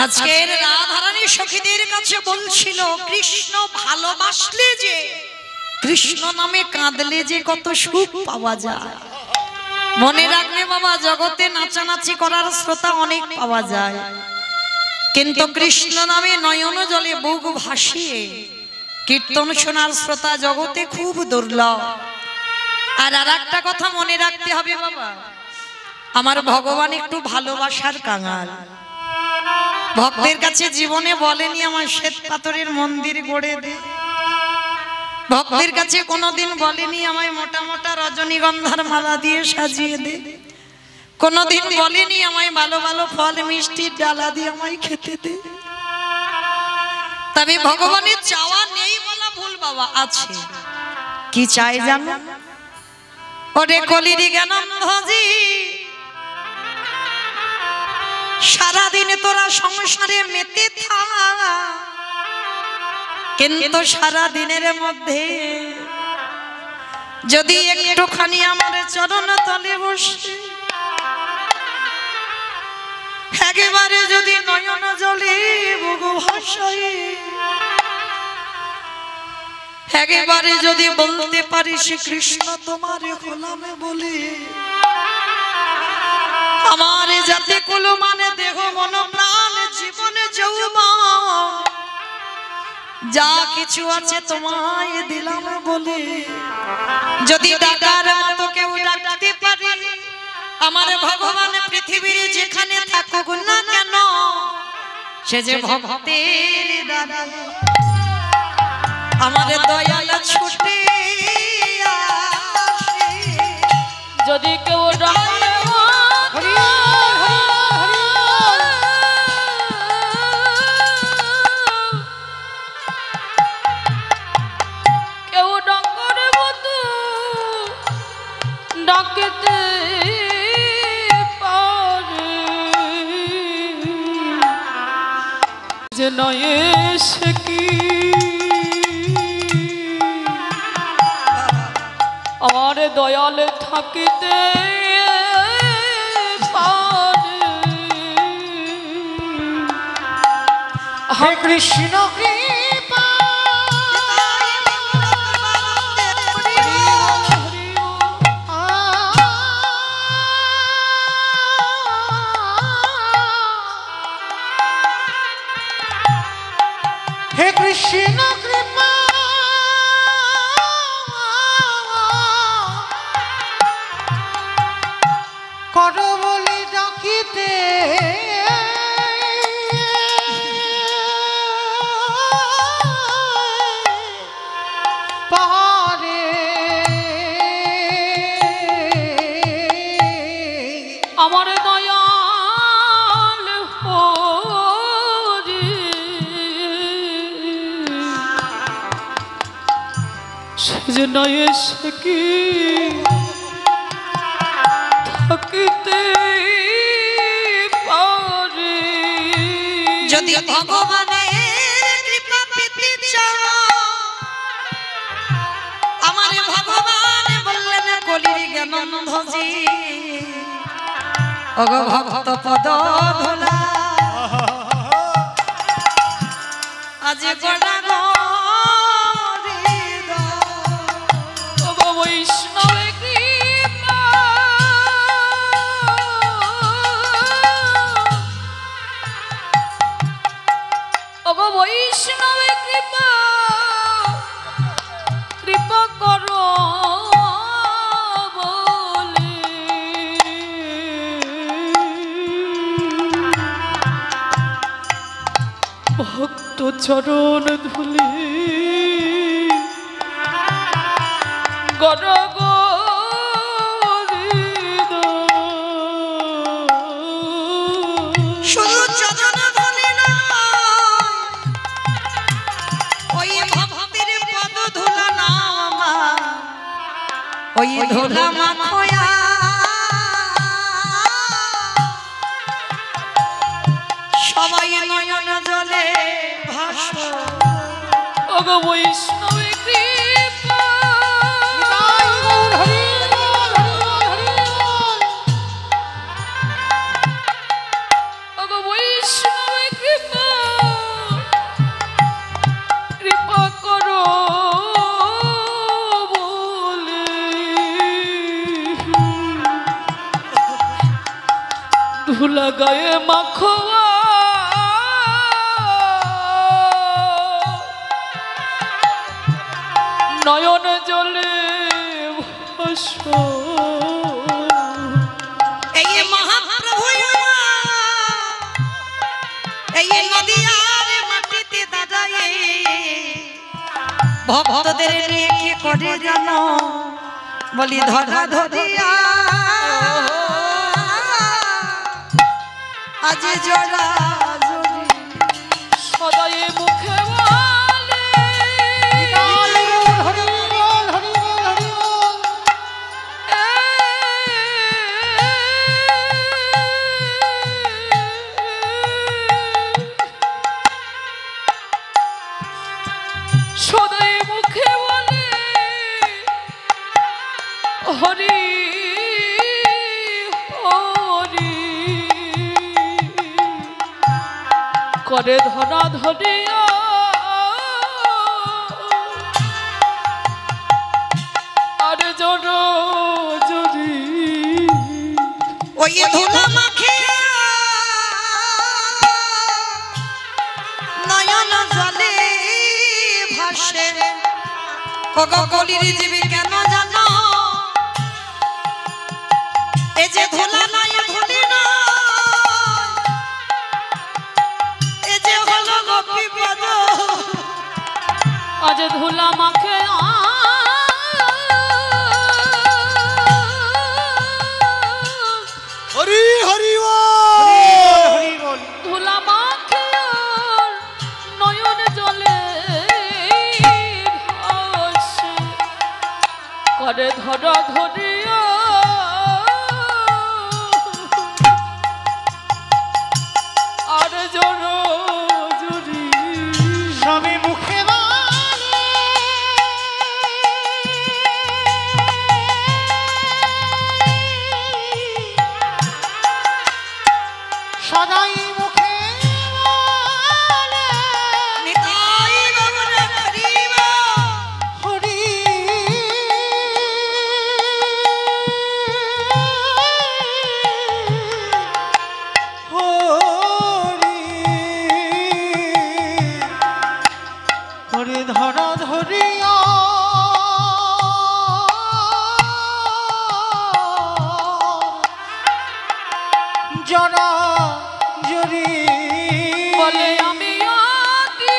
আজকের রাধারানী সখীদের কাছে বলছিল কৃষ্ণ ভালোবাসলে যে, কৃষ্ণ নামে কাঁদলে যে কত সুখ পাওয়া যায়। মনে রাখবে বাবা, জগতে নাচানাচি করার শ্রোতা অনেক পাওয়া যায়, কিন্তু কৃষ্ণ নামে নয়ন জলে বুক ভাসিয়ে কীর্তন শোনার শ্রোতা জগতে খুব দুর্লভ। আর একটা কথা মনে রাখতে হবে বাবা, আমার ভগবান একটু ভালোবাসার কাঙাল। ভক্তের কাছে জীবনে বলেনি আমার শ্বেত পাথরের মন্দির গড়ে দে, ভক্তের কাছে কোনোদিন বলেনি আমায় মোটা মোটা রজনীগন্ধার মালা দিয়ে সাজিয়ে দে, কোনোদিন বলেনি আমায় ভালো ভালো ফল মিষ্টির ডালা দিয়ে আমায় খেতে দে। তবে ভগবানের চাওয়া নেই বলা ভুল বাবা, আছে। কি চাই জানো? ওরে কলির জ্ঞানন্ধজি, সারাদিনে তোরা সংসারে মেতে থাক, কিন্তু সারা দিনের মধ্যে যদি একটুখানি আমার চরণ তলে বসে একেবারে যদি নয়ন জলে বুক ভাসায়, একেবারে যদি বলতে পারিস কৃষ্ণ তোমার গোলাম বলে, আমার যাতে কুলো মানে দেহ মন প্রাণ জীবনে যৌবন যা কিছু আছে তোমায় দিলাম বলে, যদি ডাকার মতো কেউ ডাকতে পারে, আমার ভগবান পৃথিবীর যেখানে থাকুক না কেন, সে যে ভক্তের দাদা আমার দয়াল ছুটে আসে। যদি কেউ কেউ ডঙ্গর মতো ডাকতে পারে, যে নয় সে কি আমার দয়াল থাকিতে পারে। হে কৃষ্ণ কৃপা হে কৃষ্ণ কৃপা কর বলে ডাকিতে পারে, আমার দয়াল হরি সেজন্য এসে কি থাকিতে পারে। যদি ভগবানের কৃপা পেতে চাও, আমার ভগবান বললেন কলির জ্ঞানন্ধজি, ওগো ভক্ত পদ ধুলা আজ বড়া বৈষ্ণব কৃপা, ওগো বৈষ্ণব কৃপা কৃপা করো বলে, ভক্ত চরণ ধুলি গর শুধু চরণ ধুলি না, ওই ভক্তের পদ ধুলা না, ওই ধুলা মাখয়া সবাই নয়ন জলে ভাসো। ওগো বৈষ্ণব কৃপা ওগো বৈষ্ণব কৃপা ধুলা গায়ে মাখোয়া নয়ন জলে ভাসো এই মহাপ্রভু এই নদিয়ার মাটিতে দাঁড়ায়ে ভক্তদের নিয়ে কি করে জানো বলি ধরা ধরিয়া আজ জড়া জড়ি সদাই মুখে সদাই মুখে বলে হরি হরি করে ধরা ধরিয়া আর জড় জড়ি ওই ধুলা মাখে নয়ন জলে ভাসে ওগো কলির জীবী কেন জানো এই যে ধুলা নাই ধুলি না এই যে হলো গোপী পদ আজ ধুলা মাখে হরি হরি বল ধুলা মাখে নয়ন জলে ভাসে করে ধরা ধরিয়া আর জড় জড়ি স্বামী মুখে সদাই মুখে নিতাই গগন করিবা হরি হরি হরি ধরা ধরিয়া জরা জরি বলে আমি আতি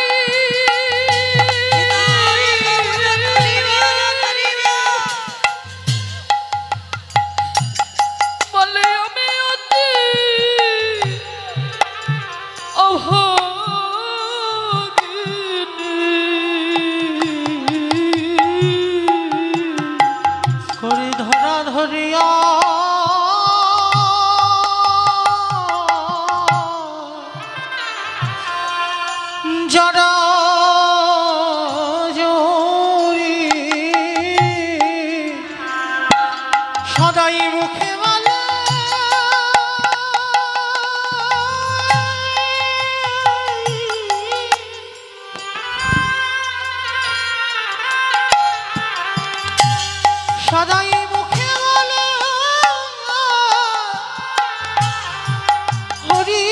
বলে আমি অতি করে ধরা ধরিয়া জরা জরি সদাই মুখে বলে সদাই মুখে বলে হরি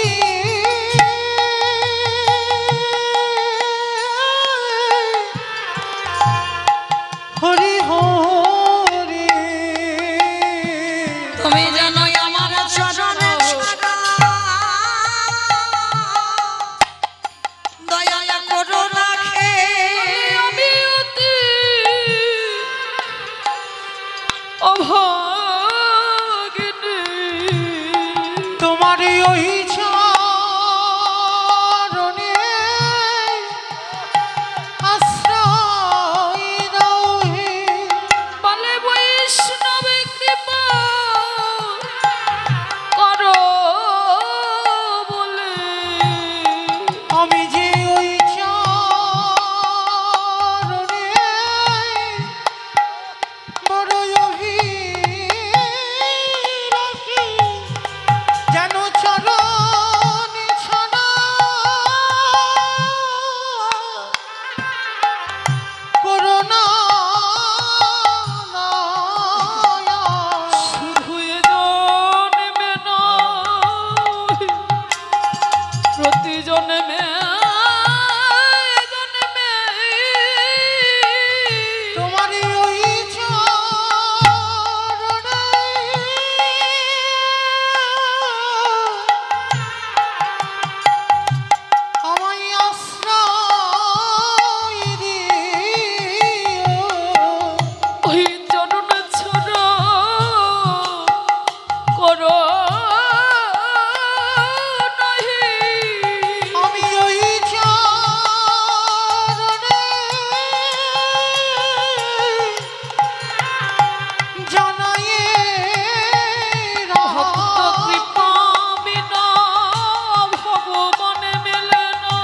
প্রতি জন্মে জন্মে তোমারই ওই চরণে আমায় আশ্রয় দিও। ওই চরণ ছড়ো করো নাহি আমি ওই চরণে জানাই ভক্ত কৃপা বিনা ভগবানে মেলে না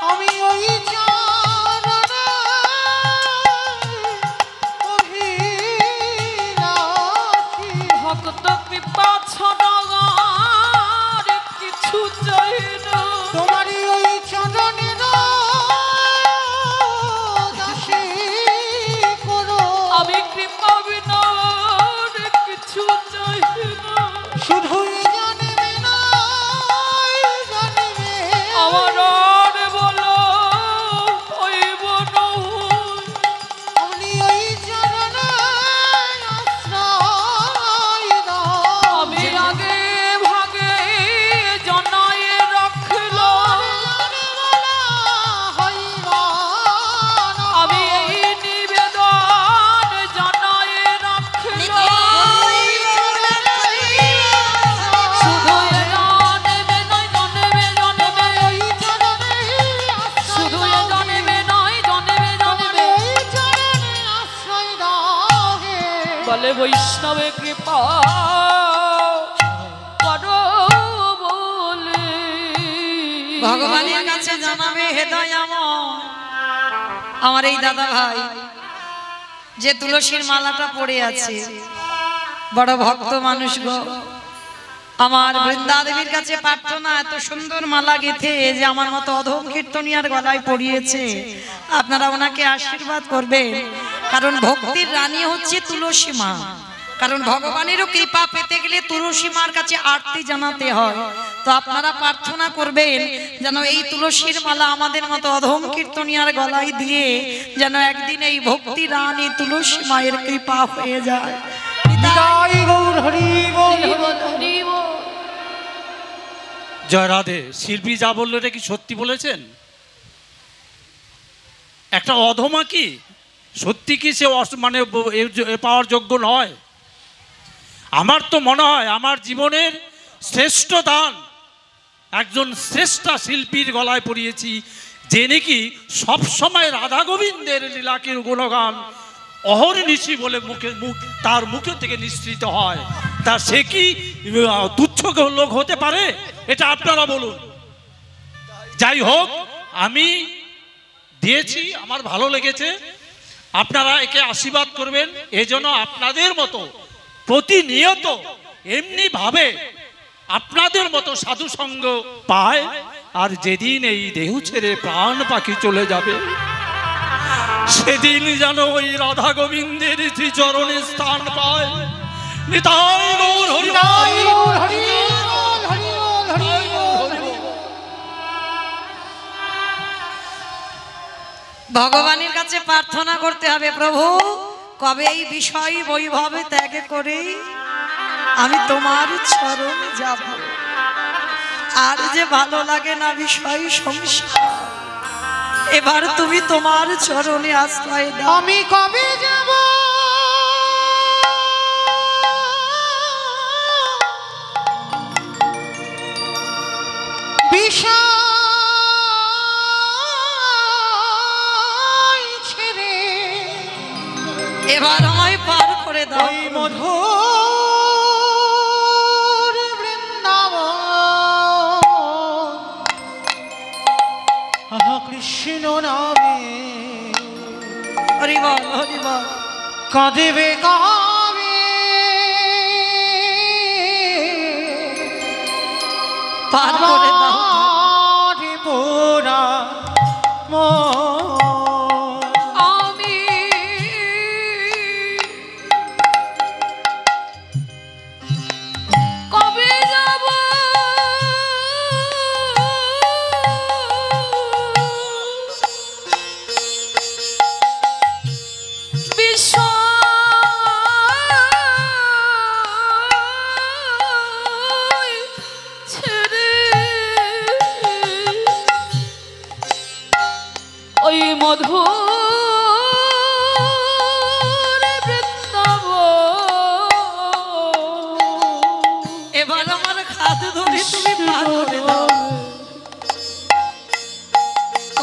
আমি ওই চরণে অভিলাষী। ভক্ত কৃপা ছাড়া আর কিছু চাই না তোমারই ওই চরণে দাসী করো। আমি কৃপা বিনা আর কিছু চাই না শুধুই জানবে না জানবে আমার আর বলো হইব নহুই আপনি ওই চরণে আশ্রয় দাও। আমি আগে ভাগে জনাই রাখলো আমি এই নিবেদন জনাই রাখলো শুধু এ জন্মে নয় জন্মে জন্মে শুধু এ জন্মে নয় জন্মে জন্মে বলে বৈষ্ণবে কৃপা করো বলে ভগবানের কাছে জানাবে হে দয়াময় আমার এই দাদা ভাই যে তুলসীর মালাটা পড়ে আছে বড় ভক্ত মানুষ গো আমার বৃন্দা দেবীর কাছে প্রার্থনা এত সুন্দর মালা গেথে যে আমার মতো অধম কীর্তনিয়ার গলায় পড়িয়েছে আপনারা ওনাকে আশীর্বাদ করবেন কারণ ভক্তির রানী হচ্ছে তুলসী মা কারণ ভগবানেরও কৃপা পেতে গেলে তুলসী মার কাছে আরতি জানাতে হয় তো আপনারা প্রার্থনা করবেন যেন এই তুলসীর মালা আমাদের মতো অধম কীর্তনিয়ার গলায় দিয়ে যেন একদিন এই ভক্তি রানী তুলসী মায়ের কৃপা হয়ে যায় নিতাই গৌর হরি বল। হরি বল, হরি বল। জয় রাধে। শিল্পী যা বললো এটা কি সত্যি বলেছেন? একটা অধমা কি সত্যি কি সে মানে পাওয়ার যোগ্য নয়? আমার তো মনে হয় আমার জীবনের শ্রেষ্ঠ দান একজন শ্রেষ্ঠা শিল্পীর গলায় পড়িয়েছি যে নাকি সবসময় রাধা গোবিন্দের লীলাকে গুণগান অহর্নিশি বলে তার মুখে থেকে নিঃসৃত হয়। তা সে কি তুচ্ছ লোক হতে পারে? এটা আপনারা বলুন। যাই হোক, আমি দিয়েছি, আমার ভালো লেগেছে, আপনারা একে আশীর্বাদ করবেন। এজন্য আপনাদের মতো প্রতিনিয়ত এমনি ভাবে আপনাদের মতো সাধু সঙ্গ পায়। আর যেদিন এই দেহ ছেড়ে প্রাণ পাখি চলে যাবে সেদিন যেন ওই রাধা গোবিন্দের চরণে স্থান পায়। নিতাই গৌর হরি বল। নিতাই গৌর হরি বল, হরি বল, হরি বল, হরি বল। ভগবানের কাছে প্রার্থনা করতে হবে, প্রভু কবে এই বিষয় বৈভবে ত্যাগ করে আমি তোমার চরণে যাব। আর যে ভালো লাগে না বিষয় সংসার, এবার তুমি তোমার চরণে আশ্রয় দাও। আমি কবে যাব বিষয় ছেড়ে এবার আমায় পার করে দাও। ওই মধুর বৃন্দাবন কৃষ্ণ নামে হরি বল, হরি বল। কাঁদেবে কাবে পার করে দাও। পোড়া আমি কবে যাব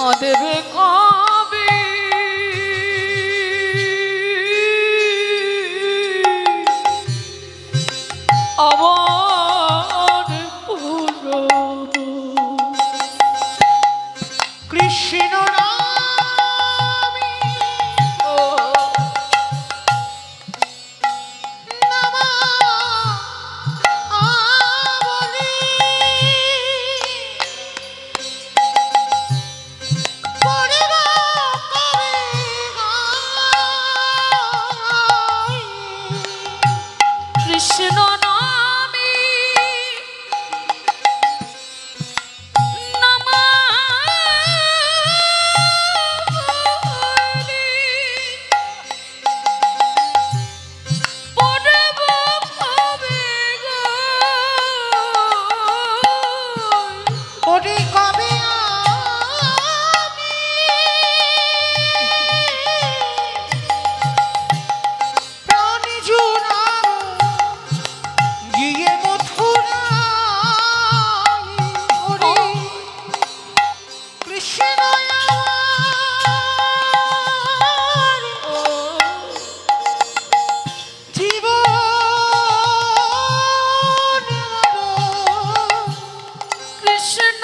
কাঁদবে কবে আমার পুরো কৃষ্ণ নামে নামা বলি পড়িব কবে গাই। কৃষ্ণ নামে নমালি পড়ব কবে গাই। ওরে কবে আমি প্রাণ জুড়াবো গিয়ে মথুরায়। ওরে কৃষ্ণ আমার জীবন মরণ। কৃষ্ণ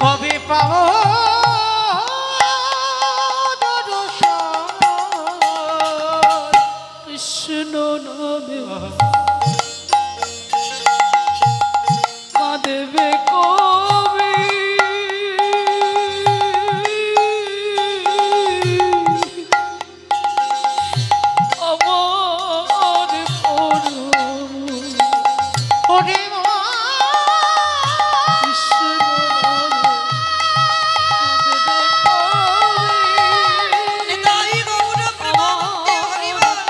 কবে পাবো দর্শন। কৃষ্ণ নামে কাঁদবে কবে আমার পুরো ওরে মা কৃষ্ণ নামে কাঁদবে কবে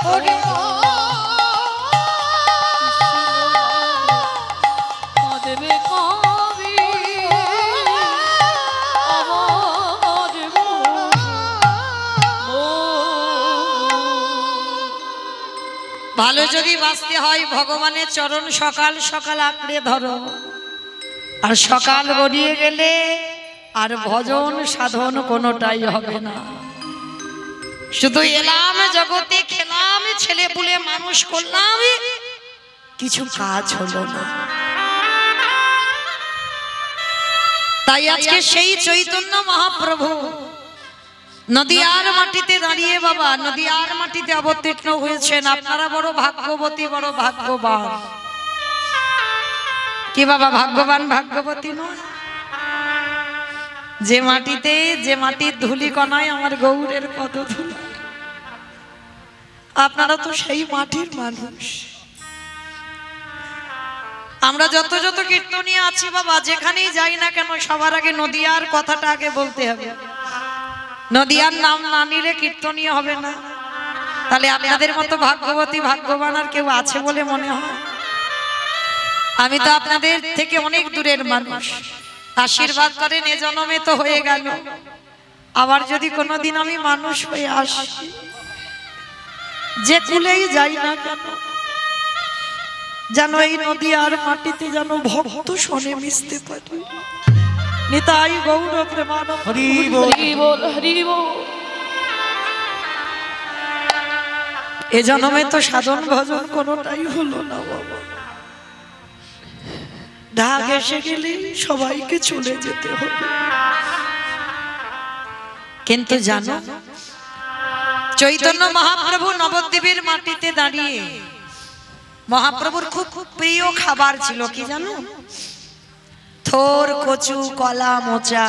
ওরে মা কাঁদবে কবে আমার ভালো যদি বাঁচতে হয় ভগবানের চরণ সকাল সকাল আঁকড়ে ধরো, আর সকাল গড়িয়ে গেলে আর ভজন সাধন কোনোটাই হবে না। শুধু এলাম জগতে, খেলাম, ছেলে পুলে মানুষ করলাম, কিছু কাজ হলো না। তাই আজকে সেই চৈতন্য মহাপ্রভু নদিয়ার মাটিতে দাঁড়িয়ে বাবা নদিয়ার মাটিতে অবতীর্ণ হয়েছেন। আপনারা বড় ভাগ্যবতী, বড় ভাগ্যবান। কি বাবা ভাগ্যবান ভাগ্যবতী নয়? যে মাটিতে, যে মাটির ধুলি কণায় আমার গৌরের পদধূলি। আপনারা তো সেই মাটির মানুষ। আমরা যত যত কীর্তনীয় আছি বাবা, যেখানেই যাই না কেন সবার আগে নদিয়ার কথাটা আগে বলতে হবে। নদিয়ার নাম না নিলে কীর্তনীয় হবে না। তাহলে আপনাদের মতো ভাগ্যবতী ভাগ্যবান আর কেউ আছে বলে মনে হয়? আমি তো আপনাদের থেকে অনেক দূরের মানুষ। আশীর্বাদ করেন, এ জন্মে তো হয়ে গেল, আবার যদি কোনোদিন আমি মানুষ হয়ে আসি, যে কুলেই যাই না কেন যেন এই নদিয়ার মাটিতে যেন ভক্ত শোনে মিশতে পারি। নিতাই গৌর প্রেমানন্দ। হরি বল হরি বল হরি বল। এ জন্মে তো সাধন ভজন কোনোটাই হলো না বাবা। ঢাক এসে গেলে সবাইকে চলে যেতে হবে। কিন্তু জানো, চৈতন্য মহাপ্রভু নবদ্বীপের মাটিতে দাঁড়িয়ে মহাপ্রভুর খুব খুব প্রিয় খাবার ছিল কি জানো? থোর, কচু, কলা, মোচা,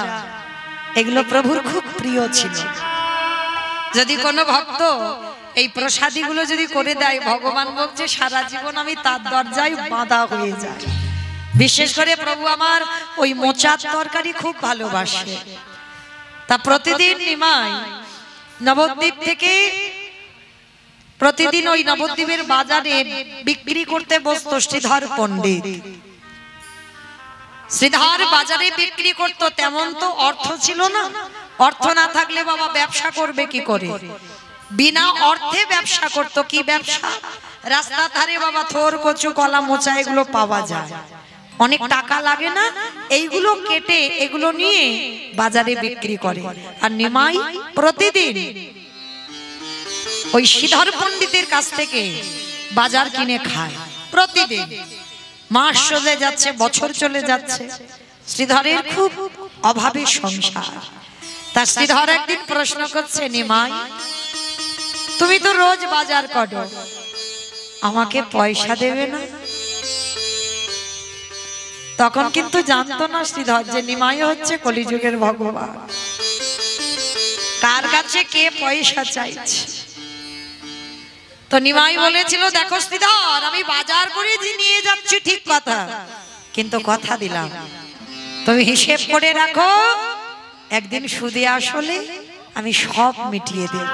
এগুলো প্রভুর খুব প্রিয় ছিল। যদি কোনো ভক্ত এই প্রসাদীগুলো যদি করে দেয়, ভগবান বলছে সারা জীবন আমি তার দরজায় বাঁধা হয়ে যাই। বিশেষ করে প্রভু আমার ওই মোচার তরকারি খুব ভালোবাসে। তা প্রতিদিন নিমাই নবদ্বীপ থেকে প্রতিদিন ওই নবদ্বীপের বাজারে বিক্রি করতে বসতো শ্রীধর পণ্ডিত। শ্রীধর বাজারে বিক্রি করত, তেমন তো অর্থ ছিল না। অর্থ না থাকলে বাবা ব্যবসা করবে কি করে? বিনা অর্থে ব্যবসা করত। কি ব্যবসা? রাস্তার ধারে বাবা থোর, কচু, কলা, মোচা এগুলো পাওয়া যায়, অনেক টাকা লাগে না, এইগুলো কেটে এগুলো নিয়ে বাজারে বিক্রি করে। আর নিমাই প্রতিদিন ওই শ্রীধর পণ্ডিতের কাছ থেকে বাজার কিনে খায় প্রতিদিন। মাস চলে যাচ্ছে, বছর চলে যাচ্ছে, শ্রীধরের খুব অভাবে সংসার। তা শ্রীধর একদিন প্রশ্ন করছে, নিমাই তুমি তো রোজ বাজার করো, আমাকে পয়সা দেবে না? তখন কিন্তু জানতো না শ্রীধর যে নিমাই হচ্ছে কলিযুগের ভগবান, কার কাছে কে পয়সা চাইছে। তো নিমাই বলেছিল, দেখো শ্রীধর, আমি বাজার করে নিয়ে যাচ্ছি ঠিক কথা, কিন্তু কথা দিলাম তুমি হিসেব করে রাখো, একদিন সুদে আসলে আমি সব মিটিয়ে দেব।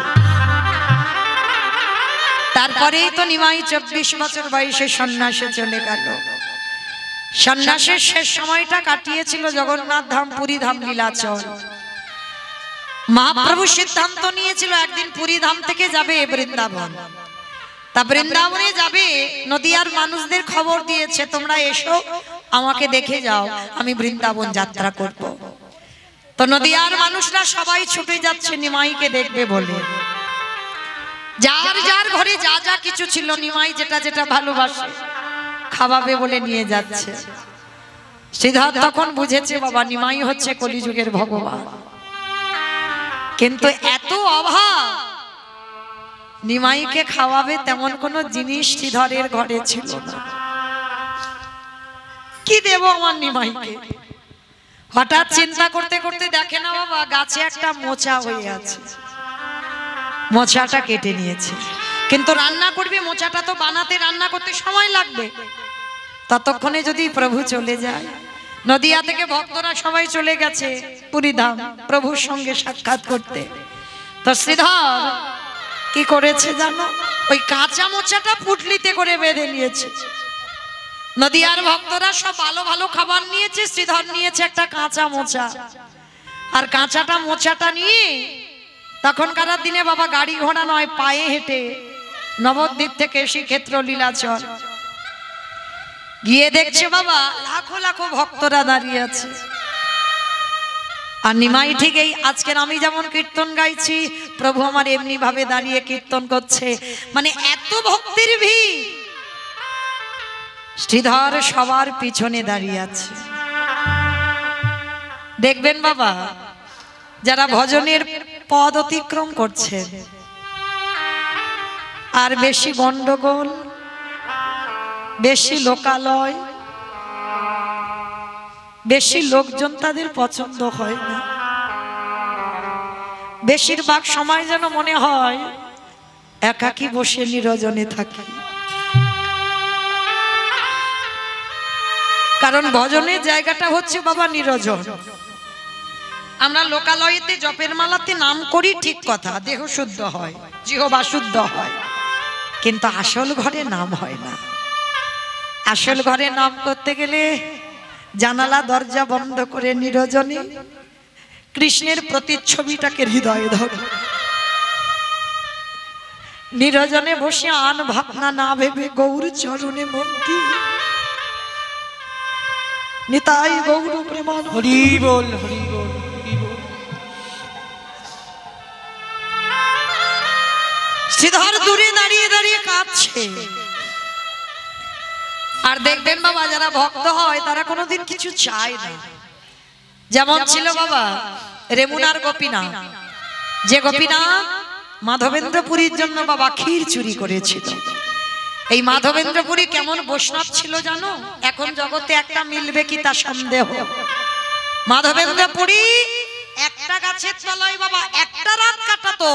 তারপরেই তো নিমাই 24 বছর বয়সে সন্ন্যাসে চলে গেল। সন্ন্যাসের শেষ সময়টা কাটিয়েছিল জগন্নাথ ধাম, পুরী ধাম, লীলাচল। মহাপ্রভু সিদ্ধান্ত নিয়েছিল একদিন পুরী ধাম থেকে যাবে বৃন্দাবন। তা বৃন্দাবনে যাবে, নদিয়ার মানুষদের খবর দিয়েছে তোমরা এসো আমাকে দেখে যাও, আমি বৃন্দাবন যাত্রা করব। তো নদিয়ার মানুষরা সবাই ছুটে যাচ্ছে নিমাইকে দেখবে বলে। যার যার ঘরে যা যা কিছু ছিল, নিমাই যেটা যেটা ভালোবাসে খাওয়াবে বলে নিয়ে যাচ্ছে। শ্রীধর তখন বুঝেছে বাবা নিমাই হচ্ছে কলিযুগের ভগবান, কিন্তু এত অভাব, নিমাইকে খাওয়াবে তেমন কোনো জিনিস শ্রীধরের ঘরে ছিল না। কি দেব আমার নিমাইকে? হঠাৎ চিন্তা করতে করতে দেখে না বাবা গাছে একটা মোচা হয়ে আছে, মোচাটা কেটে নিয়েছে, কিন্তু রান্না করবে, মোচাটা তো বানাতে রান্না করতে সময় লাগবে। ততক্ষণে যদি প্রভু চলে যায়, নদিয়া থেকে ভক্তরা সবাই চলে গেছে পুরী ধাম প্রভুর সঙ্গে সাক্ষাৎ করতে। তো শ্রীধর কি করেছে জানো? ওই কাঁচা মোচাটা পুটলিতে করে বেঁধে নিয়েছে। নদিয়ার ভক্তরা সব ভালো ভালো খাবার নিয়েছে, শ্রীধর নিয়েছে একটা কাঁচা মোচা। আর কাঁচাটা মোচাটা নিয়ে তখনকার দিনে বাবা গাড়ি ঘোড়া নয়, পায়ে হেঁটে নবদ্বীপ থেকে শ্রীক্ষেত্র লীলাচল গিয়ে দেখছে বাবা লাখো লাখো ভক্তরা দাঁড়িয়ে আছে। আর নিমাই ঠিক এই আজকের আমি যেমন কীর্তন গাইছি, প্রভু আমার এমনি ভাবে দাঁড়িয়ে কীর্তন করছে, মানে এত ভক্তির ভিড়। শ্রীধর সবার পিছনে দাঁড়িয়ে আছে। দেখবেন বাবা যারা ভজনের পদ অতিক্রম করছে, আর বেশি গন্ডগোল, বেশি লোকালয়, বেশি লোকজন তাদের পছন্দ হয় না। বেশিরভাগ সময় যেন মনে হয় একাকী বসে নিরজনে থাকি। কারণ ভজনের জায়গাটা হচ্ছে বাবা নিরজন। আমরা লোকালয়েতে জপের মালাতে নাম করি ঠিক কথা, দেহ শুদ্ধ হয়, জিহ্বা শুদ্ধ হয়, কিন্তু আসল ঘরে নাম হয় না। আসল ঘরে নাম করতে গেলে জানালা দরজা বন্ধ করে নিরজনে কৃষ্ণের প্রতিচ্ছবিটাকে হৃদয়ে ধরে নিরজনে বসে আন ভাবনা না ভেবে গৌর চরণে মন দিয়ে নিতাই গৌর প্রেমান হরি বল, হরি বল, হরি বল। শ্রীধর দূরে দাঁড়িয়ে দাঁড়িয়ে কাঁদছে। আর দেখবেন বাবা যারা ভক্ত হয় তারা কোনোদিন কিছু চায় না। যেমন ছিল বাবা রেমুনার গোপীনাথ, যে গোপীনাথ মাধবেন্দ্রপুরীর জন্য বাবা ক্ষীর চুরি করেছিল। এই মাধবেন্দ্রপুরী কেমন বৈষ্ণব ছিল জানো? এখন জগতে একটা মিলবে কি তা সন্দেহ। মাধবেন্দ্রপুরী একটা গাছের তলায় বাবা একটা রাত কাটাতো,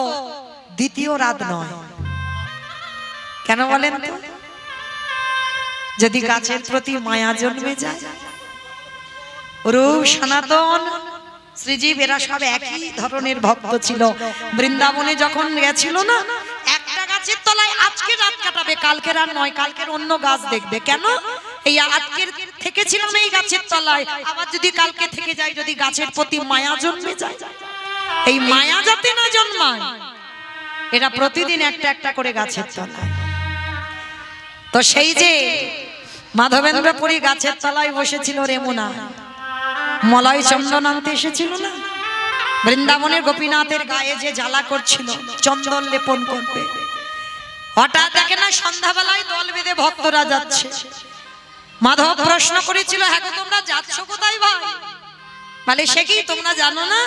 দ্বিতীয় রাত নয়। কেন বলেন তো? যদি গাছের প্রতি মায়া জন্মে যায়। রূপ সনাতন শ্রীজীব এরা সব একই ধরনের ভক্ত ছিল। বৃন্দাবনে যখন গেছিল না, একটা গাছের তলায় আজকে রাত কাটাবে, কালকের আর নয়, কালকের অন্য গাছ দেখবে। কেন? এই আজকে থেকেছিলাম এই গাছের তলায়, আবার যদি কালকে থেকে যাই, যদি গাছের প্রতি মায়া জন্মে যায়, এই মায়া যাতে না জন্মায়, এরা প্রতিদিন একটা একটা করে গাছের তলায়। তো সেই যে মাধবেন্দ্রপুরী গাছের তলায় বসেছিল রেমুনা, মলয় চন্দন আনতে এসেছিল না, বৃন্দাবনের গোপীনাথের গায়ে যে জ্বালা করছিল চন্দন লেপন করবে, হঠাৎ দেখে না সন্ধ্যাবেলায় দল বেঁধে ভক্তরা যাচ্ছে। মাধব প্রশ্ন করেছিল, হ্যাঁ গো তোমরা যাচ্ছ কোথায় ভাই? বলে সে কি তোমরা জানো না?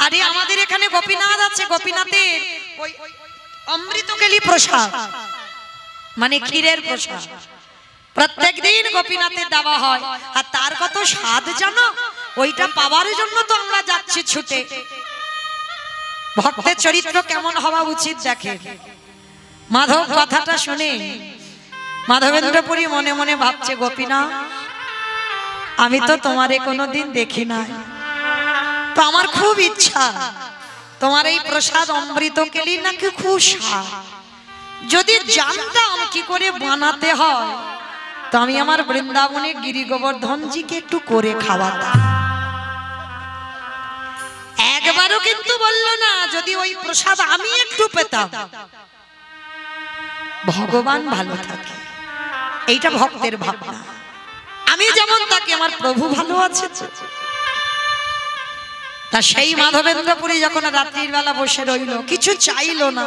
আরে আমাদের এখানে গোপীনাথ আছে, গোপীনাথের ওই অমৃতকেলি প্রসাদ, মানে ক্ষীরের প্রসাদ প্রত্যেক দিন গোপীনাথের দেওয়া হয়, আর তার কত স্বাদ জানো, ওইটা পাওয়ার জন্য তো আমরা যাচ্ছি ছুটে। ভক্তের চরিত্র কেমন হওয়া উচিত দেখে। মাধব কথাটা শুনে মাধবেন্দ্রপুরী মনে মনে ভাবছে, গোপীনাথ আমি তো তোমারে কোনোদিন দেখি না, তো আমার খুব ইচ্ছা তোমার এই প্রসাদ অমৃতকেলি নাকি খুব স্বাদ, যদি জানতাম কি করে বানাতে হয় তো আমি আমার বৃন্দাবনে গিরি গোবর্ধনজিকে একটু করে খাওয়াতাম। একবারও কিন্তু বলল না যদি ওই প্রসাদ আমি একটু পেতাম ভগবান ভালো থাকে, এইটা ভক্তের ভাবনা। আমি যেমন তাকে আমার প্রভু ভালো আছে। তা সেই মাধবেন্দ্রপুরী যখন রাত্রির বেলা বসে রইল, কিছু চাইলো না।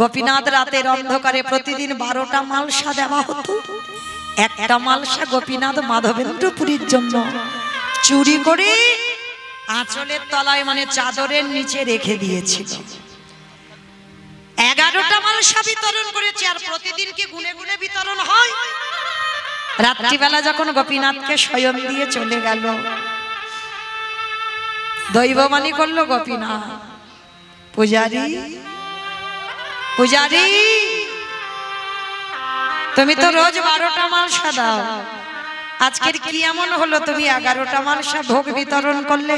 গোপীনাথ রাতের অন্ধকারে প্রতিদিন 12টা মালসা দেওয়া হতো, একটা মালসা গোপীনাথ মাধবেন্দ্রপুরীর জন্য চুরি করে আঁচলের তলায় মানে চাদরের নিচে রেখে দিয়েছিল। 11টা মালসা বিতরণ করেছে, আর প্রতিদিন কি গুনে গুনে বিতরণ হয়? রাত্রিবেলা যখন গোপীনাথকে শয়ন দিয়ে চলে গেল, দৈববাণী করলো, গোপীনাথ পূজারী পূজারী তুমি তো রোজ 12টা মালসা দাও, আজকের কি এমন হলো তুমি 11টা মালসা ভোগ বিতরণ করলে?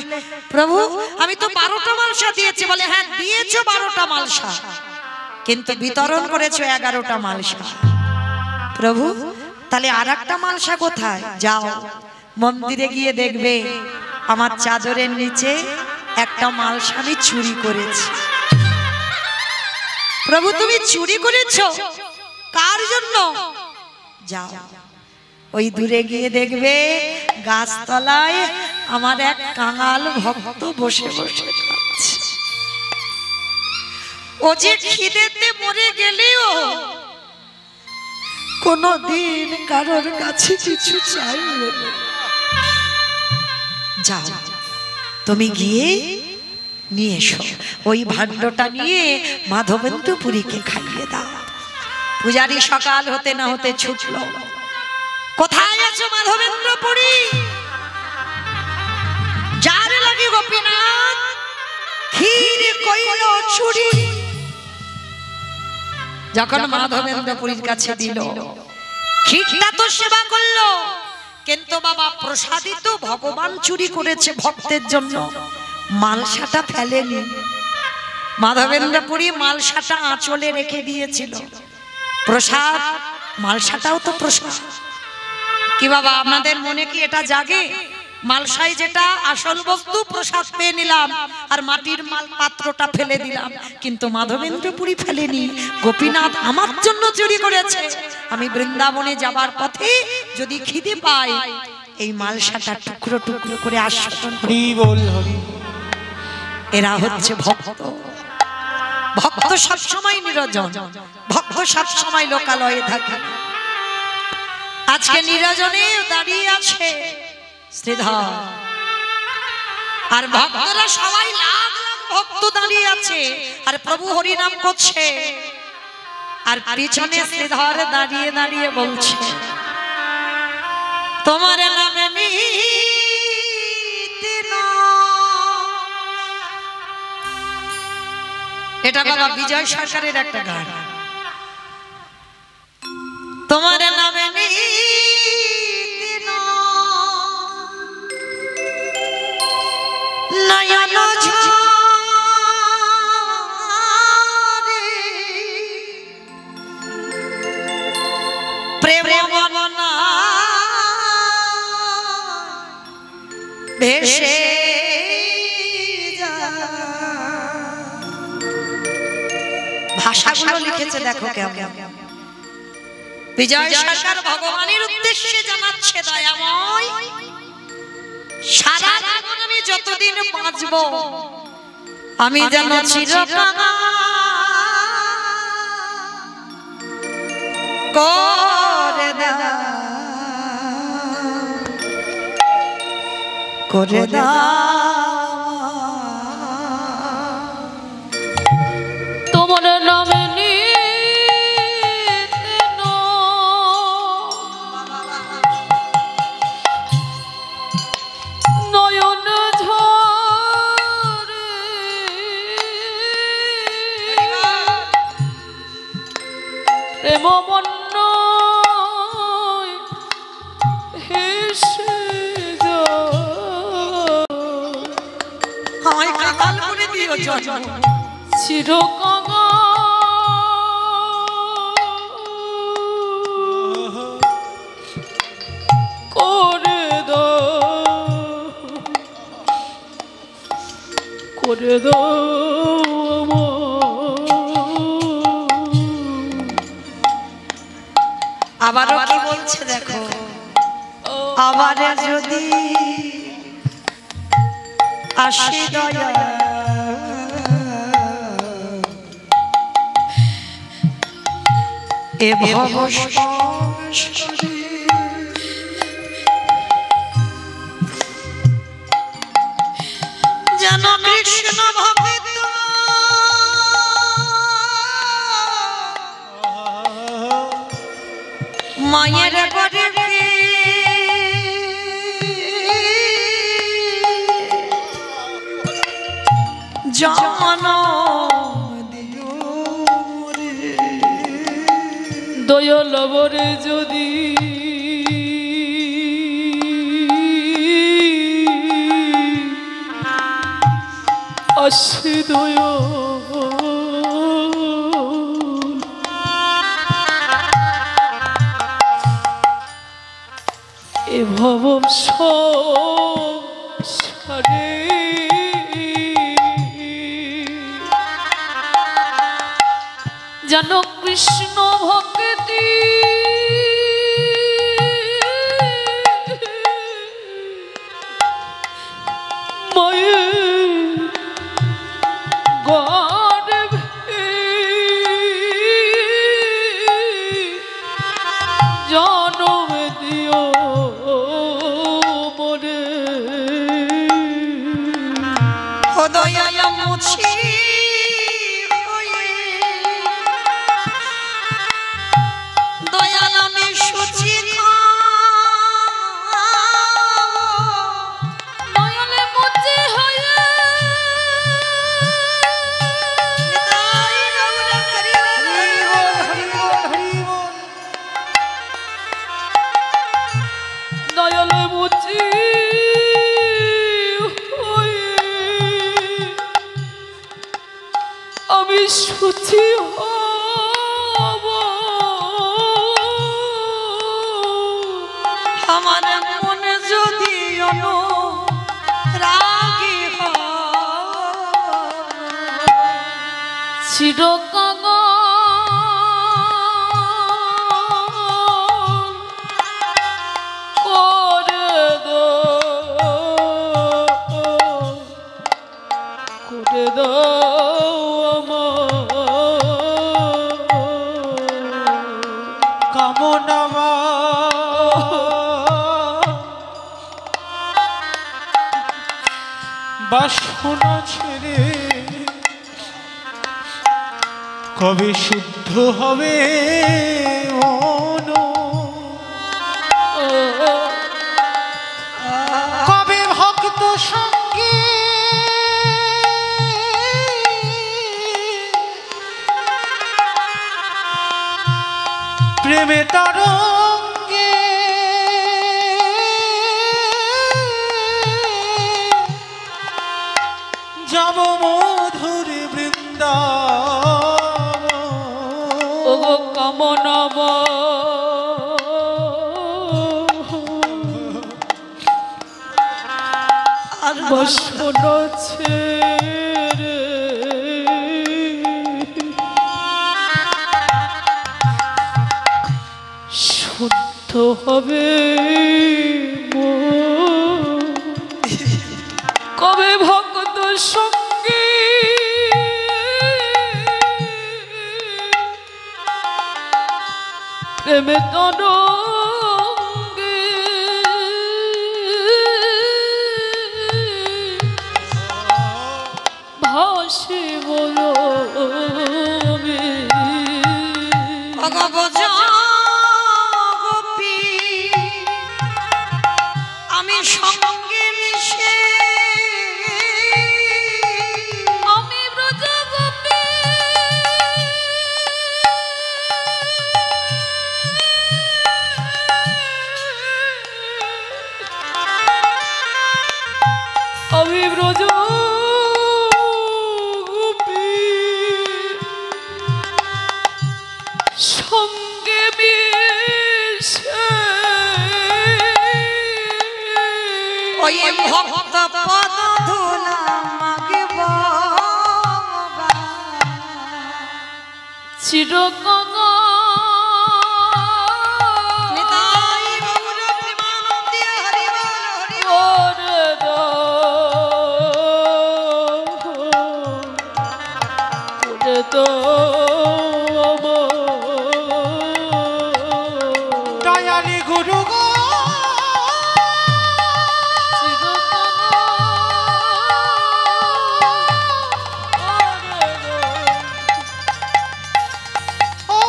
প্রভু আমি তো 12টা মালসা দিয়েছি। বলে হ্যাঁ দিয়েছো 12টা মালসা, কিন্তু বিতরণ করেছো 11টা মালসা। প্রভু তাহলে আর একটা মালসা কোথায়? যাও মন্দিরে গিয়ে দেখবে আমার চাদরের নিচে একটা মালসা আমি চুরি করেছি। প্রভু তুমি চুরি করেছো? কার জন্য? যাও ওই দূরে গিয়ে দেখবে গাছতলায় আমার এক কাঙাল ভক্ত বসে বসে খাচ্ছে। ও যে খিদেতে মরে গেলেও কোনদিন কারোর কাছে কিছু চাইবে না। যাও তুমি গিয়ে নিয়ে এসো, ওই ভাণ্ডটা নিয়ে মাধবেন্দ্রপুরীকে খাইয়ে দাও। পূজারী সকাল হতে না হতে ছুটল, কোথায় আছো মাধবেন্দ্রপুরী? যার লাগে গোপীনাথ ক্ষীর কইল চুরি। যখন মাধবেন্দ্রপুরীর কাছে দিল, ক্ষীরটা তো সেবা করলো, কিন্তু বাবা প্রসাদই তো ভগবান চুরি করেছে ভক্তের জন্য, মালসাটা ফেলেনি। মাধবেন্দ্রপুরী মালসাটা আঁচলে রেখে দিয়েছিল। প্রসাদ মালসাটাও তো প্রসাদ। কি বাবা আপনাদের মনে কি এটা জাগে? মালসায় যেটা আসল বস্তু প্রসাদ পেয়ে নিলাম, আর মাটির মাল পাত্রটা ফেলে দিলাম, কিন্তু মাধবেন্দ্রপুরী ফেলেনি। গোপীনাথ আমার জন্য চুরি করেছে। আমি বৃন্দাবনে যাবার পথে যদি খিদে পাই এই মালসাটা টুকরো টুকরো করে আস্বাদন করি। এরা হচ্ছে ভক্ত। ভক্ত সব সময় নিরঞ্জন, ভক্ত সব সময় লোকালয়ে থাকে। আজকে নিরজনে দাঁড়িয়ে আছে শ্রীধর, আর ভক্তরা সবাই লাখ লাখ ভক্ত দাঁড়িয়ে আছে, আর প্রভু হরি নাম করছে, আর পিছনে শ্রীধর দাঁড়িয়ে দাঁড়িয়ে বলছে তোমার নামে এটা বাবা বিজয় সরকারের একটা গান। তোমার নামে নয়ন ঝরে প্রেম বনা এসে ভাষাগুলো লিখেছে দেখো কেমন। বিজয় সরকার ভগবানের উদ্দেশ্যে জানাচ্ছে দয়াময় সারা জীবন আমি যতদিন বাঁচব আমি যেন চিরকাল করে দাও করে দাও তোমার নামে নয়ন ঝরে প্রেম মন্ন হেসে আমায় কাকাল করে দিও জন্ম চিরকাল করে দাও আবারও কি বলছে দেখো আবার যদি আসে দয়া এ ভব সংসারে যেন কৃষ্ণ ভক্ত মায়ের ঘরে জান দয়াল বরে যদি আসে দয়াল এ ভব সংসারে যেন কৃষ্ণ ভক্তি মায়ের গর্ভে জন্ম দিও মোরে ও দয়াল মুছি দয়াল আমি সুচি দয়ালে মুচি হয়ে দয়ালে মুচি হয়ে আমি সুচি হব আমার মনে যদি রাগি চিরকাল করে দাও কামনা বাসনা ছেড়ে কবে শুদ্ধ হবে মন কবে ভক্ত সঙ্গে প্রেমে তরঙ্গে যাব মধুর বৃন্দাবন ও কামনাব শ্রীধর বাসন ছেড়ে শুদ্ধ হবে মন। কবে ভক্ত সঙ্গে প্রেমে তরঙ্গে ভাসে বলো গোপী আমি সঙ্গে মিশে আমি ব্রজ গোপী আমি ব্রজ গোপী সঙ্গে মিশে ওই ভক্ত পদ ধুলা মাগব চিরগঙ্গ নিতাই গৌর প্রেমানন্দে হরি বল হরি বল। ওরে তো দয়ালি গুরু গো ও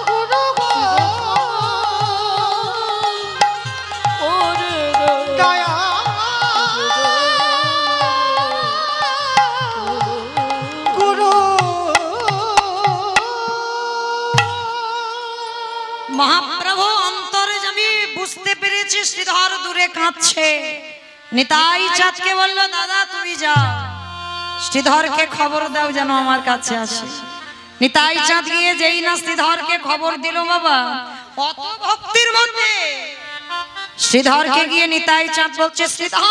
গুরু গো দয়া গুরু মহাপ্রভু অন্তরে আমি বুঝতে পেরেছি শ্রীধর দূরে কাঁদছে। নিতাই চাঁদকে বলল দাদা তুমি যাও শ্রীধরকে খবর দাও যেন আমার কাছে আসে। নিতাই চাঁদ গিয়ে যেই না শ্রীধরকে খবর দিল বাবা অত ভক্তির মধ্যে শ্রীধরকে গিয়ে নিতাই চাঁদ বলছে শ্রীধর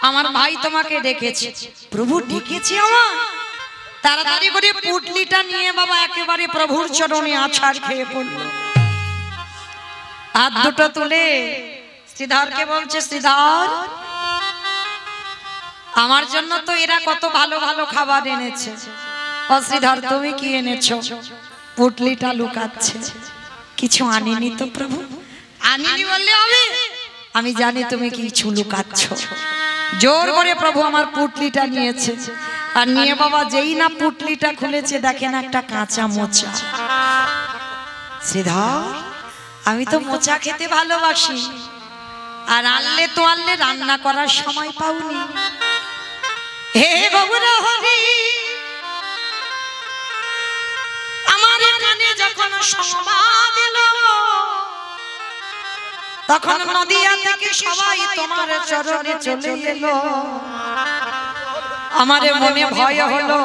আমার ভাই তোমাকে ডেকেছে। প্রভু ডেকেছে আমার? তাড়াতাড়ি করে পুটলিটা নিয়ে বাবা একেবারে প্রভুর চরণে আছাড় খেয়ে পড়ল। হাত দুটো তুলে শ্রীধরকে বলছে শ্রীধর আমার জন্য তো এরা কত ভালো ভালো খাবার এনেছে। ও শ্রীধর তুমি কি এনেছো? পুটলিটা লুকাচ্ছে। কিছু আনিনি তো প্রভু? আনিনি বললে হবে? আমি জানি তুমি কিছু লুকাচ্ছ। জোর করে প্রভু আমার পুটলিটা নিয়েছে আর নিয়ে বাবা যেই না পুটলিটা খুলেছে দেখেন একটা কাঁচা মোচা। শ্রীধর আমি তো মোচা খেতে ভালোবাসি আর আনলে তো আনলে রান্না করার সময় পাওনি। হে গৌর হরি আমার কানে যখন সংবাদ এলো তখন নদিয়া থেকে সবাই তোমার চরণে চলে এলো। আমারে মনে ভয় হলো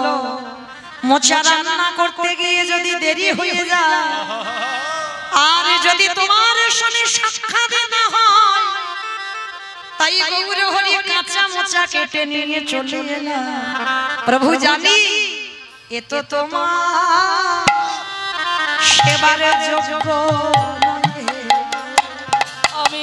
মোচা রান্না করতে গিয়ে যদি দেরি হয়ে যায় আর যদি তোমার সঙ্গে সাক্ষাৎ না হয় তাই গৌর হরি কাঁচা মোচা কেটে নিয়ে চলে এলাম। প্রভু জানি এ তো তোমার সেবার যোগ্য আমি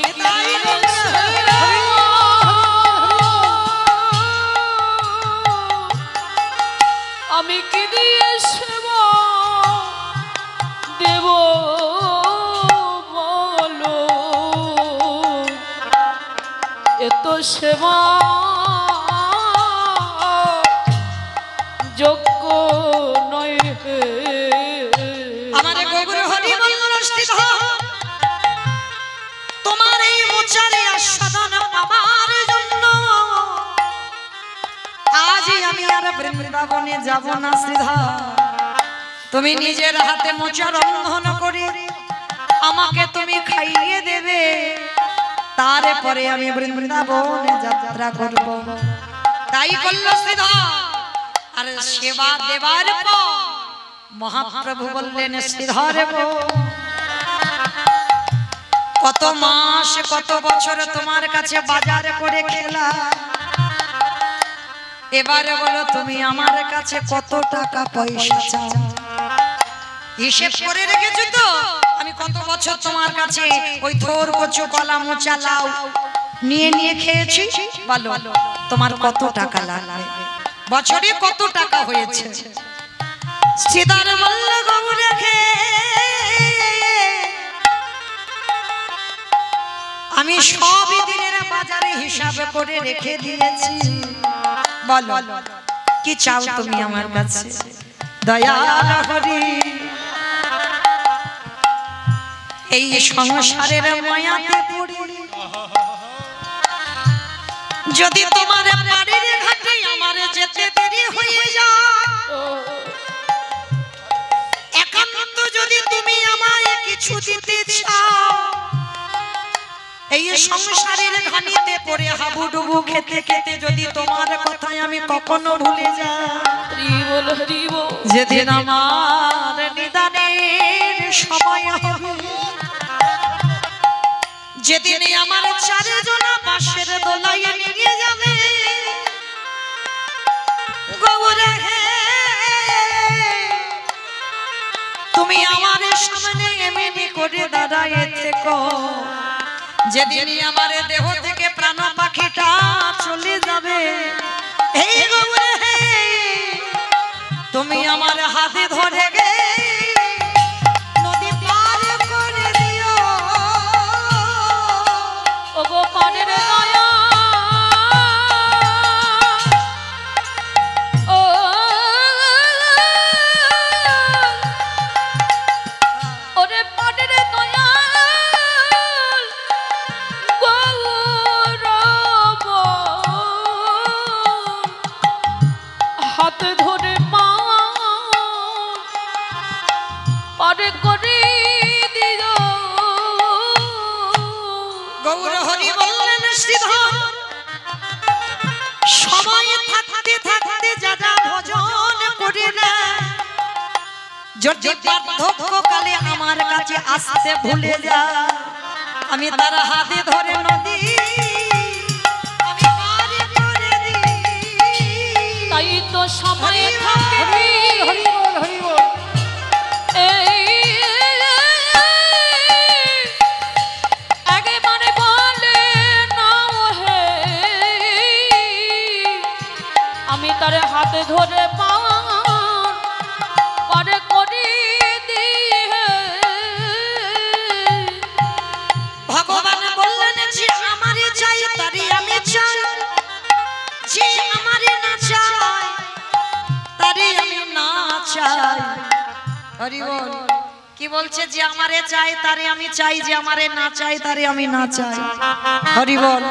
আমি কি দিয়ে সেবা দেব বলো এত সেবা যোগ্য নয় হে আমার গৌর হরি বলল শ্রীধর তোমার এই মোচারে আস্বাদন পাবার জন্য আজই আমি আর বৃন্দাবনে যাব না শ্রীধর। তুমি নিজের হাতে মোচা রন্ধন করে আমাকে তুমি খাইয়ে দেবে তারপরে আমি বৃন্দাবনে যাত্রা করব। তাই করল শ্রীধর। আর সেবা দেবার পর মহাপ্রভু বললেন শ্রীধর গো কত মাস কত বছর তোমার কাছে বাজার করে খেলা, এবারে বলো তুমি আমার কাছে কত টাকা পয়সা চাও? হিসেব করে রেখেছো তো আমি কত বছর তোমার কাছে ওই থোর কচু কলা মোচা লাউ নিয়ে নিয়ে খেয়েছি, বলো তোমার কত টাকা লাগবে? বছরে কত টাকা হয়েছে? শ্রীধর বলল গৌর রেখে আমি সবই দিনের বাজারে হিসাব করে রেখে দিয়েছি, বলো কি চাও তুমি আমার কাছে? দয়াল হরি এই সংসারের মায়াতে পড়ে যদি তোমার বাড়ির ঘাটে আমার যেতে দেরি হয়ে যায়, একান্ত যদি তুমি আমায় কিছু দিতে চাও, এই সংসারের ঘানিতে পড়ে হাবুডুবু খেতে খেতে যদি তোমার কথায় আমি কখনো ভুলে যাই, যেদিন আমার নিদানের সময় হবে, যেদিন আমার চারজনা পাশের দোলায় নিয়ে যাবে, গৌরে তুমি আমার সামনে এমনি করে দাঁড়ায় থেকো, যেদিন আমার দেহ থেকে প্রাণ পাখিটা চলে যাবে, এই গৌরে তুমি আমার হাতে ধরে গে নদী পার করে দিও, ওগো পানের দয়া ও ওরে পানের দয়া গৌরব হাতে ধরে মা পারে করে দিও। গৌর হরি বললেন শ্রীধর সময় থাকতে থাকতে যারা ভজন করে না, যদি বার্ধক্যকালে আমার কাছে আসতে ভুলে যায়, আমি তার হাতে ধরে নদী আমি পার করে দিই। তাই তো সময় থাকে হরি বল হরি বল। একেবারে বলে নাও হে আমি তার হাতে ধরে পারে করি দিয়ে। ভগবান বললেন যে আমারে চাই তারই আমি চাই, যে আমারে না চাই তারই আমি না চাই। হরি বল কি বলছে? যে আমারে চাই তারে আমি চাই, যে আমারে না চাই তারে আমি না চাই। হরি বল